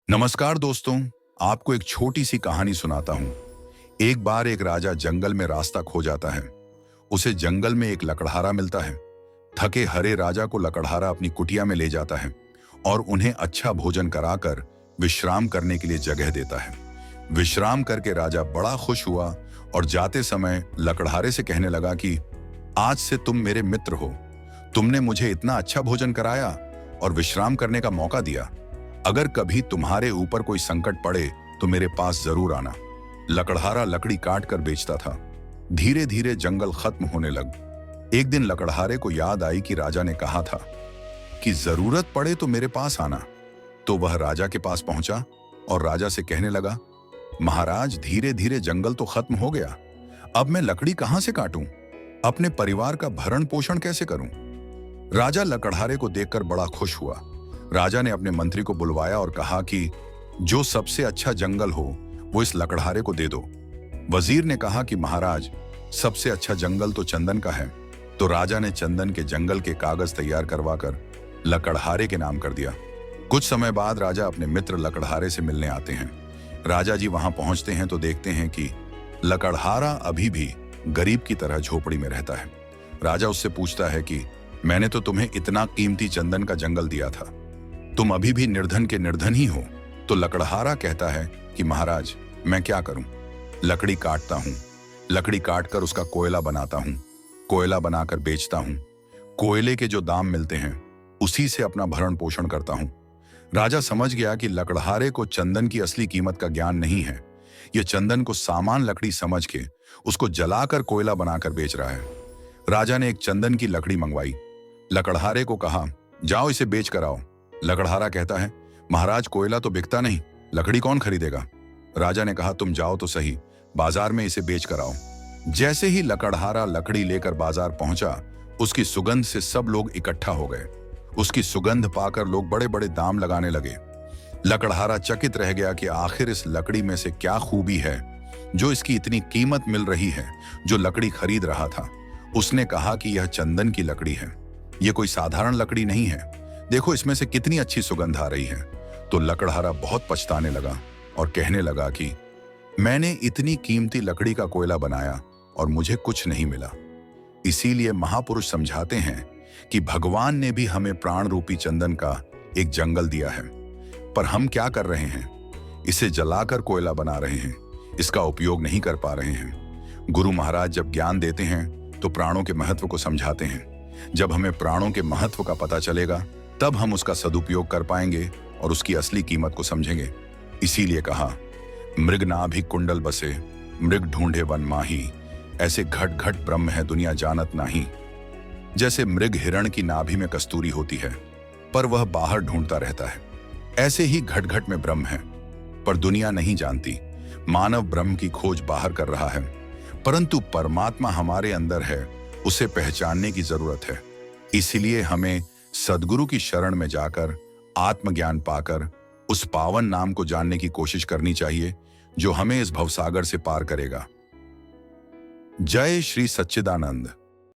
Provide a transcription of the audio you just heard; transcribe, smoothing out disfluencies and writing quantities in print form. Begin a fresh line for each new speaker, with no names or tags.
नमस्कार दोस्तों। आपको एक छोटी सी कहानी सुनाता हूँ। एक बार एक राजा जंगल में रास्ता खो जाता है। उसे जंगल में एक लकड़हारा मिलता है। थके हरे राजा को लकड़हारा अपनी कुटिया में ले जाता है और उन्हें अच्छा भोजन कराकर विश्राम करने के लिए जगह देता है। विश्राम करके राजा बड़ा खुश हुआ और जाते समय लकड़हारे से कहने लगा कि आज से तुम मेरे मित्र हो। तुमने मुझे इतना अच्छा भोजन कराया और विश्राम करने का मौका दिया। अगर कभी तुम्हारे ऊपर कोई संकट पड़े तो मेरे पास जरूर आना। लकड़हारा लकड़ी काट कर बेचता था। धीरे धीरे जंगल खत्म होने लग। एक दिन लकड़हारे को याद आई कि राजा ने कहा था कि जरूरत पड़े तो मेरे पास आना। तो वह राजा के पास पहुंचा और राजा से कहने लगा, महाराज, धीरे धीरे जंगल तो खत्म हो गया। अब मैं लकड़ी कहां से काटूं? अपने परिवार का भरण पोषण कैसे करूं? राजा लकड़हारे को देखकर बड़ा खुश हुआ। राजा ने अपने मंत्री को बुलवाया और कहा कि जो सबसे अच्छा जंगल हो वो इस लकड़हारे को दे दो। वजीर ने कहा कि महाराज, सबसे अच्छा जंगल तो चंदन का है। तो राजा ने चंदन के जंगल के कागज तैयार करवाकर लकड़हारे के नाम कर दिया। कुछ समय बाद राजा अपने मित्र लकड़हारे से मिलने आते हैं। राजा जी वहां पहुंचते हैं तो देखते हैं कि लकड़हारा अभी भी गरीब की तरह झोपड़ी में रहता है। राजा उससे पूछता है कि मैंने तो तुम्हें इतना कीमती चंदन का जंगल दिया था, तुम अभी भी निर्धन के निर्धन ही हो। तो लकड़हारा कहता है कि महाराज, मैं क्या करूं? लकड़ी काटता हूं, लकड़ी काटकर उसका कोयला बनाता हूं, कोयला बनाकर बेचता हूं। कोयले के जो दाम मिलते हैं उसी से अपना भरण पोषण करता हूं। राजा समझ गया कि लकड़हारे को चंदन की असली कीमत का ज्ञान नहीं है। यह चंदन को सामान लकड़ी समझ के उसको जलाकर कोयला बनाकर बेच रहा है। राजा ने एक चंदन की लकड़ी मंगवाई। लकड़हारे को कहा, जाओ इसे बेच कर आओ। लकड़हारा कहता है, महाराज, कोयला तो बिकता नहीं, लकड़ी कौन खरीदेगा? राजा ने कहा, तुम जाओ तो सही, बाजार में इसे बेच कर आओ। जैसे ही लकड़हारा लकड़ी लेकर बाजार पहुंचा, उसकी सुगंध से सब लोग इकट्ठा हो गए। उसकी सुगंध पाकर लोग बड़े बड़े दाम लगाने लगे। लकड़हारा चकित रह गया कि आखिर इस लकड़ी में से क्या खूबी है जो इसकी इतनी कीमत मिल रही है। जो लकड़ी खरीद रहा था उसने कहा कि यह चंदन की लकड़ी है, यह कोई साधारण लकड़ी नहीं है। देखो इसमें से कितनी अच्छी सुगंध आ रही है। तो लकड़हारा बहुत पछताने लगा और कहने लगा कि मैंने इतनी कीमती लकड़ी का कोयला बनाया और मुझे कुछ नहीं मिला। इसीलिए महापुरुष समझाते हैं कि भगवान ने भी हमें प्राण रूपी चंदन का एक जंगल दिया है, पर हम क्या कर रहे हैं? इसे जलाकर कोयला बना रहे हैं, इसका उपयोग नहीं कर पा रहे हैं। गुरु महाराज जब ज्ञान देते हैं तो प्राणों के महत्व को समझाते हैं। जब हमें प्राणों के महत्व का पता चलेगा तब हम उसका सदुपयोग कर पाएंगे और उसकी असली कीमत को समझेंगे। इसीलिए कहा, मृग नाभि कुंडल बसे, मृग ढूंढे वन माही। ऐसे घट घट ब्रह्म है दुनिया जानत नाही। जैसे मृग हिरण की नाभि में कस्तूरी होती है पर वह बाहर ढूंढता रहता है, ऐसे ही घट घट में ब्रह्म है पर दुनिया नहीं जानती। मानव ब्रह्म की खोज बाहर कर रहा है, परंतु परमात्मा हमारे अंदर है, उसे पहचानने की जरूरत है। इसलिए हमें सद्गुरु की शरण में जाकर आत्मज्ञान पाकर उस पावन नाम को जानने की कोशिश करनी चाहिए जो हमें इस भवसागर से पार करेगा। जय श्री सच्चिदानंद।